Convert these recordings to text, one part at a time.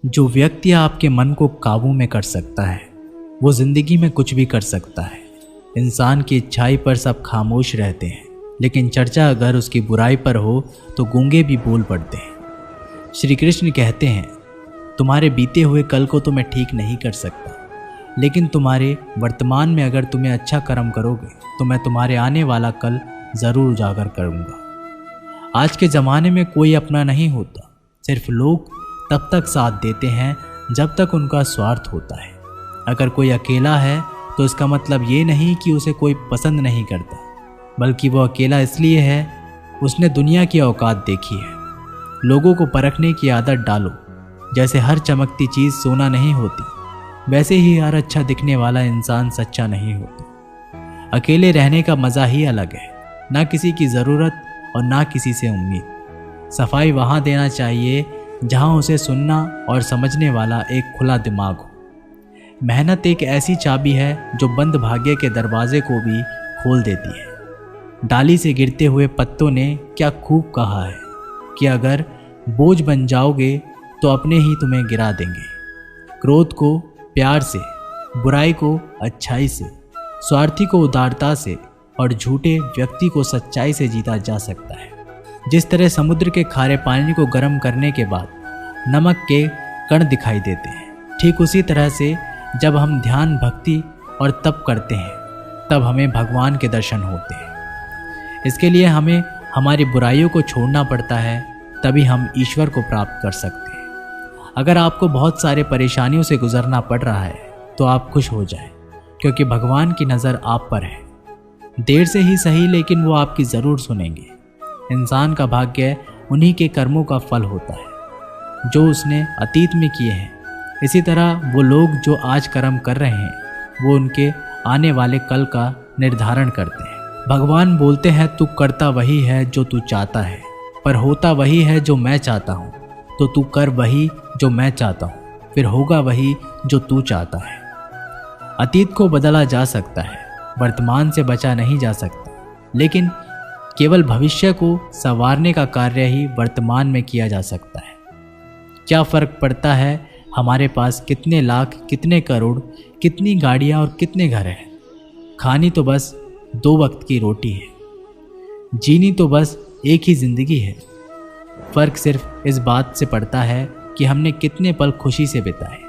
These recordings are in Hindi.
जो व्यक्ति आपके मन को काबू में कर सकता है वो जिंदगी में कुछ भी कर सकता है। इंसान की इच्छाई पर सब खामोश रहते हैं, लेकिन चर्चा अगर उसकी बुराई पर हो तो गूंगे भी बोल पड़ते हैं। श्री कृष्ण कहते हैं, तुम्हारे बीते हुए कल को तो मैं ठीक नहीं कर सकता, लेकिन तुम्हारे वर्तमान में अगर तुम्हें अच्छा कर्म करोगे तो मैं तुम्हारे आने वाला कल ज़रूर उजागर करूँगा। आज के ज़माने में कोई अपना नहीं होता, सिर्फ लोग तब तक साथ देते हैं जब तक उनका स्वार्थ होता है। अगर कोई अकेला है तो इसका मतलब ये नहीं कि उसे कोई पसंद नहीं करता, बल्कि वो अकेला इसलिए है उसने दुनिया की औकात देखी है। लोगों को परखने की आदत डालो। जैसे हर चमकती चीज़ सोना नहीं होती, वैसे ही हर अच्छा दिखने वाला इंसान सच्चा नहीं होता। अकेले रहने का मज़ा ही अलग है, ना किसी की ज़रूरत और ना किसी से उम्मीद। सफाई वहाँ देना चाहिए जहाँ उसे सुनना और समझने वाला एक खुला दिमाग हो। मेहनत एक ऐसी चाबी है जो बंद भाग्य के दरवाजे को भी खोल देती है। डाली से गिरते हुए पत्तों ने क्या खूब कहा है कि अगर बोझ बन जाओगे तो अपने ही तुम्हें गिरा देंगे। क्रोध को प्यार से, बुराई को अच्छाई से, स्वार्थी को उदारता से और झूठे व्यक्ति को सच्चाई से जीता जा सकता है। जिस तरह समुद्र के खारे पानी को गर्म करने के बाद नमक के कण दिखाई देते हैं, ठीक उसी तरह से जब हम ध्यान, भक्ति और तप करते हैं तब हमें भगवान के दर्शन होते हैं। इसके लिए हमें हमारी बुराइयों को छोड़ना पड़ता है, तभी हम ईश्वर को प्राप्त कर सकते हैं। अगर आपको बहुत सारे परेशानियों से गुजरना पड़ रहा है तो आप खुश हो जाएं, क्योंकि भगवान की नज़र आप पर है। देर से ही सही, लेकिन वो आपकी ज़रूर सुनेंगे। इंसान का भाग्य उन्हीं के कर्मों का फल होता है जो उसने अतीत में किए हैं। इसी तरह वो लोग जो आज कर्म कर रहे हैं वो उनके आने वाले कल का निर्धारण करते हैं। भगवान बोलते हैं, तू करता वही है जो तू चाहता है, पर होता वही है जो मैं चाहता हूँ। तो तू कर वही जो मैं चाहता हूँ, फिर होगा वही जो तू चाहता है। अतीत को बदला जा सकता है, वर्तमान से बचा नहीं जा सकता, लेकिन केवल भविष्य को संवारने का कार्य ही वर्तमान में किया जा सकता है। क्या फ़र्क पड़ता है हमारे पास कितने लाख, कितने करोड़, कितनी गाड़ियाँ और कितने घर हैं। खानी तो बस 2 वक्त की रोटी है, जीनी तो बस एक ही ज़िंदगी है। फ़र्क सिर्फ इस बात से पड़ता है कि हमने कितने पल खुशी से बिताए,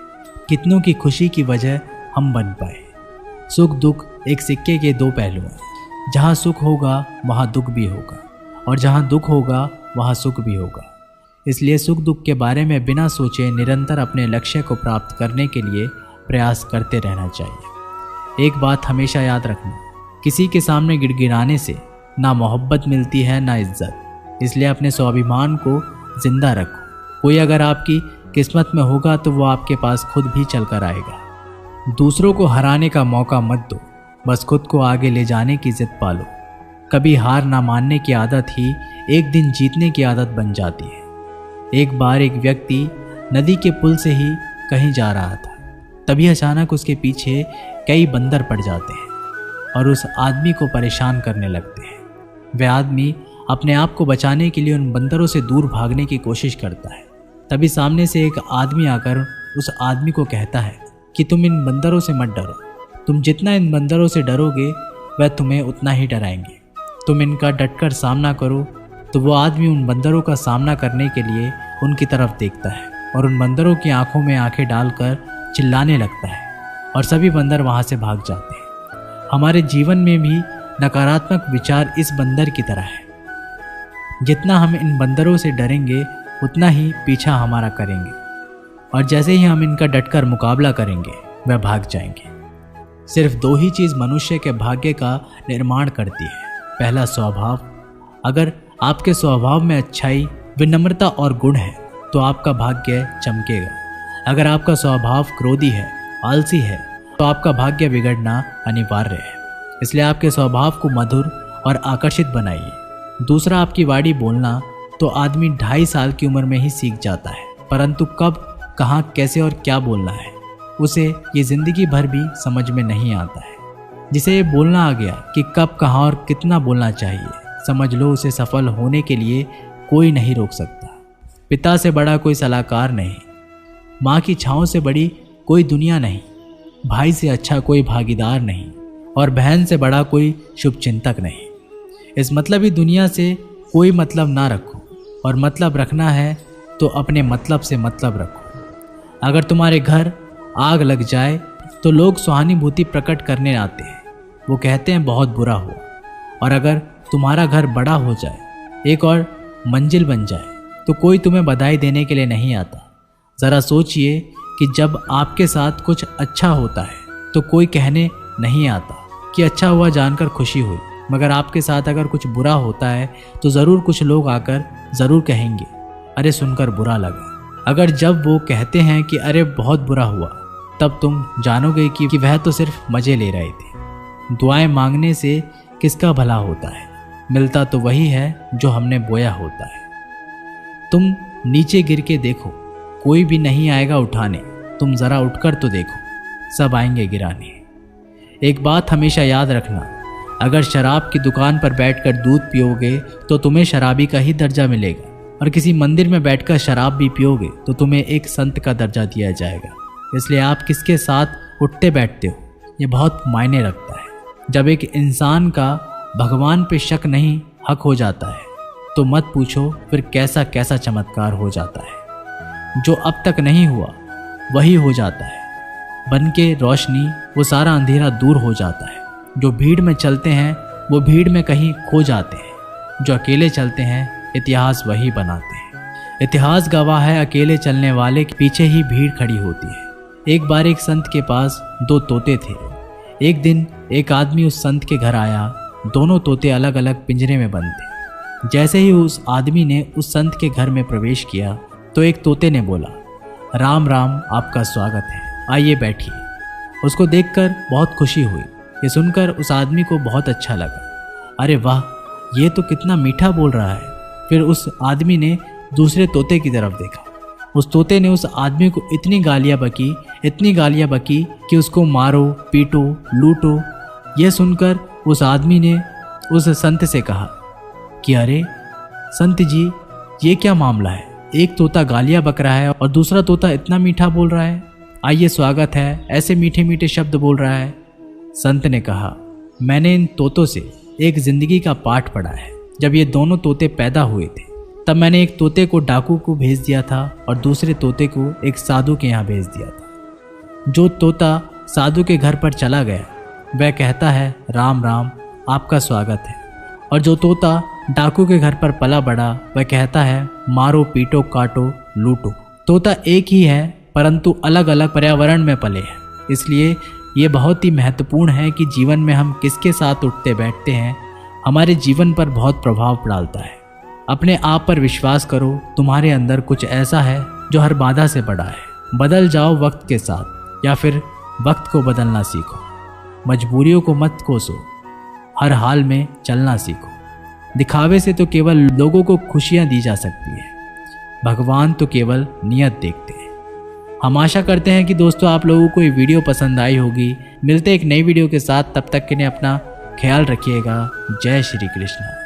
कितनों की खुशी की वजह हम बन पाए। सुख दुख एक सिक्के के 2 पहलू हैं। जहाँ सुख होगा वहाँ दुख भी होगा, और जहाँ दुख होगा वहाँ सुख भी होगा। इसलिए सुख दुख के बारे में बिना सोचे निरंतर अपने लक्ष्य को प्राप्त करने के लिए प्रयास करते रहना चाहिए। एक बात हमेशा याद रखना, किसी के सामने गिड़गिड़ाने से ना मोहब्बत मिलती है ना इज्जत। इसलिए अपने स्वाभिमान को जिंदा रखो। कोई अगर आपकी किस्मत में होगा तो वो आपके पास खुद भी चल कर आएगा। दूसरों को हराने का मौका मत दो, बस खुद को आगे ले जाने की जिद पालो। कभी हार ना मानने की आदत ही एक दिन जीतने की आदत बन जाती है। एक बार एक व्यक्ति नदी के पुल से ही कहीं जा रहा था, तभी अचानक उसके पीछे कई बंदर पड़ जाते हैं और उस आदमी को परेशान करने लगते हैं। वह आदमी अपने आप को बचाने के लिए उन बंदरों से दूर भागने की कोशिश करता है। तभी सामने से एक आदमी आकर उस आदमी को कहता है कि तुम इन बंदरों से मत डरो, तुम जितना इन बंदरों से डरोगे वह तुम्हें उतना ही डराएंगे। तुम इनका डटकर सामना करो। तो वो आदमी उन बंदरों का सामना करने के लिए उनकी तरफ देखता है और उन बंदरों की आंखों में आंखें डालकर चिल्लाने लगता है, और सभी बंदर वहाँ से भाग जाते हैं। हमारे जीवन में भी नकारात्मक विचार इस बंदर की तरह है। जितना हम इन बंदरों से डरेंगे उतना ही पीछा हमारा करेंगे, और जैसे ही हम इनका डटकर मुकाबला करेंगे वह भाग जाएंगे। सिर्फ 2 ही चीज़ मनुष्य के भाग्य का निर्माण करती है। पहला, स्वभाव। अगर आपके स्वभाव में अच्छाई, विनम्रता और गुण है तो आपका भाग्य चमकेगा। अगर आपका स्वभाव क्रोधी है, आलसी है, तो आपका भाग्य बिगड़ना अनिवार्य है। इसलिए आपके स्वभाव को मधुर और आकर्षित बनाइए। दूसरा, आपकी वाणी बोलना तो आदमी 2.5 साल की उम्र में ही सीख जाता है, परंतु कब, कहाँ, कैसे और क्या बोलना है उसे ये ज़िंदगी भर भी समझ में नहीं आता है। जिसे ये बोलना आ गया कि कब, कहाँ और कितना बोलना चाहिए, समझ लो उसे सफल होने के लिए कोई नहीं रोक सकता। पिता से बड़ा कोई सलाहकार नहीं, माँ की छाँव से बड़ी कोई दुनिया नहीं, भाई से अच्छा कोई भागीदार नहीं, और बहन से बड़ा कोई शुभचिंतक नहीं। इस मतलबी दुनिया से कोई मतलब ना रखो, और मतलब रखना है तो अपने मतलब से मतलब रखो। अगर तुम्हारे घर आग लग जाए तो लोग सहानुभूति प्रकट करने आते हैं, वो कहते हैं बहुत बुरा हुआ। और अगर तुम्हारा घर बड़ा हो जाए, एक और मंजिल बन जाए, तो कोई तुम्हें बधाई देने के लिए नहीं आता। ज़रा सोचिए कि जब आपके साथ कुछ अच्छा होता है तो कोई कहने नहीं आता कि अच्छा हुआ जानकर खुशी हुई, मगर आपके साथ अगर कुछ बुरा होता है तो ज़रूर कुछ लोग आकर ज़रूर कहेंगे अरे सुनकर बुरा लगा। अगर जब वो कहते हैं कि अरे बहुत बुरा हुआ, तब तुम जानोगे कि वह तो सिर्फ मज़े ले रहे थे। दुआएं मांगने से किसका भला होता है, मिलता तो वही है जो हमने बोया होता है। तुम नीचे गिर के देखो, कोई भी नहीं आएगा उठाने, तुम ज़रा उठकर तो देखो, सब आएंगे गिराने। एक बात हमेशा याद रखना, अगर शराब की दुकान पर बैठकर दूध पियोगे तो तुम्हें शराबी का ही दर्जा मिलेगा, और किसी मंदिर में बैठकर शराब भी पियोगे तो तुम्हें एक संत का दर्जा दिया जाएगा। इसलिए आप किसके साथ उठते बैठते हो ये बहुत मायने रखता है। जब एक इंसान का भगवान पे शक नहीं हक हो जाता है तो मत पूछो फिर कैसा कैसा चमत्कार हो जाता है। जो अब तक नहीं हुआ वही हो जाता है, बन के रोशनी वो सारा अंधेरा दूर हो जाता है। जो भीड़ में चलते हैं वो भीड़ में कहीं खो जाते हैं, जो अकेले चलते हैं इतिहास वही बनाते हैं। इतिहास गवाह है अकेले चलने वाले के पीछे ही भीड़ खड़ी होती है। एक बार एक संत के पास 2 तोते थे। एक दिन एक आदमी उस संत के घर आया, दोनों तोते अलग अलग पिंजरे में बंद थे। जैसे ही उस आदमी ने उस संत के घर में प्रवेश किया तो एक तोते ने बोला, राम राम, आपका स्वागत है, आइए बैठिए। उसको देखकर बहुत खुशी हुई। ये सुनकर उस आदमी को बहुत अच्छा लगा। अरे वाह, ये तो कितना मीठा बोल रहा है। फिर उस आदमी ने दूसरे तोते की तरफ देखा। उस तोते ने उस आदमी को इतनी गालियाँ बकी कि उसको मारो, पीटो, लूटो। यह सुनकर उस आदमी ने उस संत से कहा कि अरे संत जी, ये क्या मामला है? एक तोता गालियाँ बक रहा है और दूसरा तोता इतना मीठा बोल रहा है, आइए स्वागत है, ऐसे मीठे मीठे शब्द बोल रहा है। संत ने कहा, मैंने इन तोतों से एक जिंदगी का पाठ पढ़ा है। जब ये दोनों तोते पैदा हुए थे तब मैंने एक तोते को डाकू को भेज दिया था और दूसरे तोते को एक साधु के यहाँ भेज दिया था। जो तोता साधु के घर पर चला गया वह कहता है राम राम, आपका स्वागत है, और जो तोता डाकू के घर पर पला बड़ा वह कहता है मारो, पीटो, काटो, लूटो। तोता एक ही है परंतु अलग अलग पर्यावरण में पले हैं। इसलिए ये बहुत ही महत्वपूर्ण है कि जीवन में हम किसके साथ उठते बैठते हैं हमारे जीवन पर बहुत प्रभाव डालता है। अपने आप पर विश्वास करो, तुम्हारे अंदर कुछ ऐसा है जो हर बाधा से बड़ा है। बदल जाओ वक्त के साथ, या फिर वक्त को बदलना सीखो। मजबूरियों को मत कोसो, हर हाल में चलना सीखो। दिखावे से तो केवल लोगों को खुशियां दी जा सकती है, भगवान तो केवल नियत देखते हैं। हम आशा करते हैं कि दोस्तों आप लोगों को ये वीडियो पसंद आई होगी। मिलते एक नई वीडियो के साथ, तब तक के लिए अपना ख्याल रखिएगा। जय श्री कृष्ण।